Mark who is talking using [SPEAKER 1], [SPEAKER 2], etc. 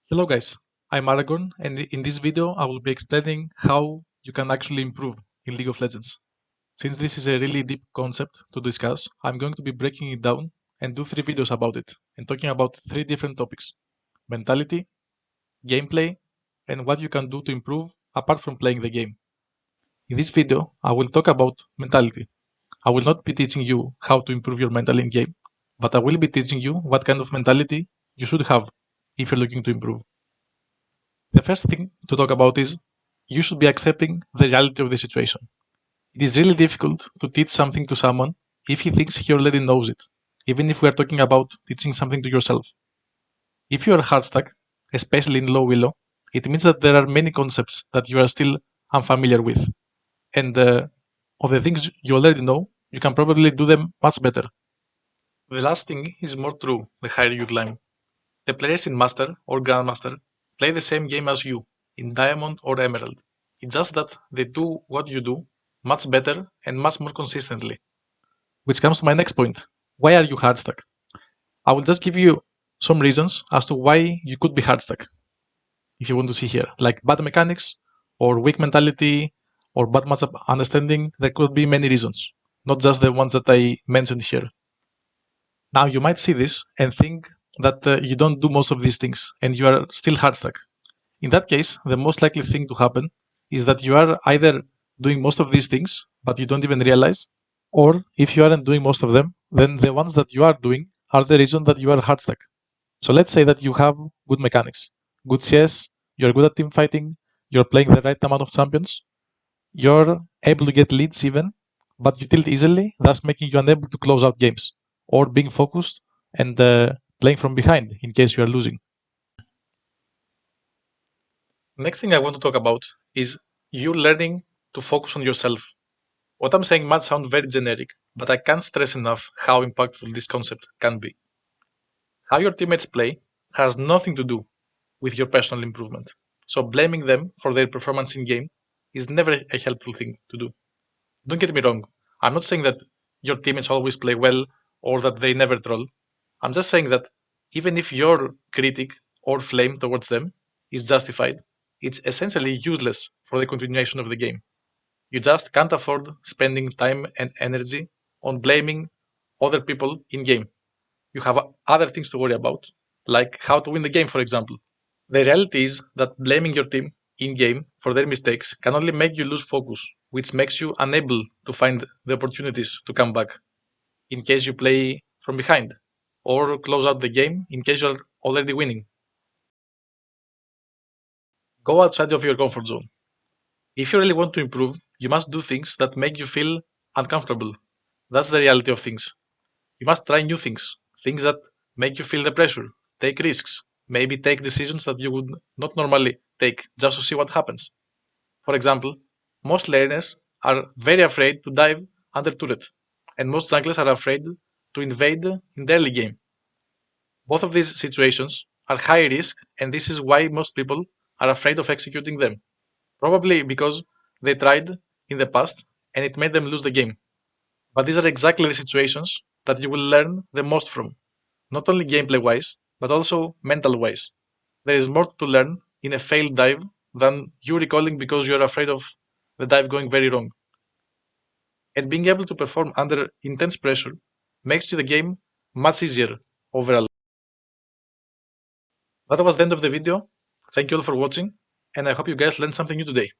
[SPEAKER 1] Hello guys, I'm Aragorn and in this video I will be explaining how you can actually improve in League of Legends. Since this is a really deep concept to discuss, I'm going to be breaking it down and do 3 videos about it and talking about 3 different topics: mentality, gameplay, and what you can do to improve apart from playing the game. In this video, I will talk about mentality. I will not be teaching you how to improve your mental in game, but I will be teaching you what kind of mentality you should have if you're looking to improve. The first thing to talk about is you should be accepting the reality of the situation. It is really difficult to teach something to someone if he thinks he already knows it, even if we are talking about teaching something to yourself. If you are hard stuck, especially in low willow, it means that there are many concepts that you are still unfamiliar with. And of the things you already know, you can probably do them much better. The last thing is more true the higher you climb. The players in Master or Grandmaster play the same game as you, in Diamond or Emerald. It's just that they do what you do much better and much more consistently. Which comes to my next point. Why are you hard stuck? I will just give you some reasons as to why you could be hard stuck. If you want to see here, like bad mechanics, or weak mentality, or bad matchup understanding, there could be many reasons, not just the ones that I mentioned here. Now you might see this and think that you don't do most of these things and you are still hard stuck. In that case, the most likely thing to happen is that you are either doing most of these things, but you don't even realize, or if you aren't doing most of them, then the ones that you are doing are the reason that you are hard stuck. So let's say that you have good mechanics, good CS, you're good at team fighting, you're playing the right amount of champions, you're able to get leads even, but you tilt easily, thus making you unable to close out games, or being focused and playing from behind in case you are losing. Next thing I want to talk about is you learning to focus on yourself. What I'm saying might sound very generic, but I can't stress enough how impactful this concept can be. How your teammates play has nothing to do with your personal improvement, so blaming them for their performance in game is never a helpful thing to do. Don't get me wrong, I'm not saying that your teammates always play well or that they never troll. I'm just saying that even if your critic or flame towards them is justified, it's essentially useless for the continuation of the game. You just can't afford spending time and energy on blaming other people in game. You have other things to worry about, like how to win the game, for example. The reality is that blaming your team in game for their mistakes can only make you lose focus, which makes you unable to find the opportunities to come back in case you play from behind, or close out the game in case you're already winning. Go outside of your comfort zone. If you really want to improve, you must do things that make you feel uncomfortable. That's the reality of things. You must try new things, things that make you feel the pressure, take risks, maybe take decisions that you would not normally take just to see what happens. For example, most laners are very afraid to dive under turret, and most junglers are afraid to invade in the early game. Both of these situations are high risk, and this is why most people are afraid of executing them. Probably because they tried in the past and it made them lose the game. But these are exactly the situations that you will learn the most from, not only gameplay wise, but also mental wise. There is more to learn in a failed dive than you recalling because you are afraid of the dive going very wrong. And being able to perform under intense pressure makes you the game much easier overall. That was the end of the video. Thank you all for watching, and I hope you guys learned something new today.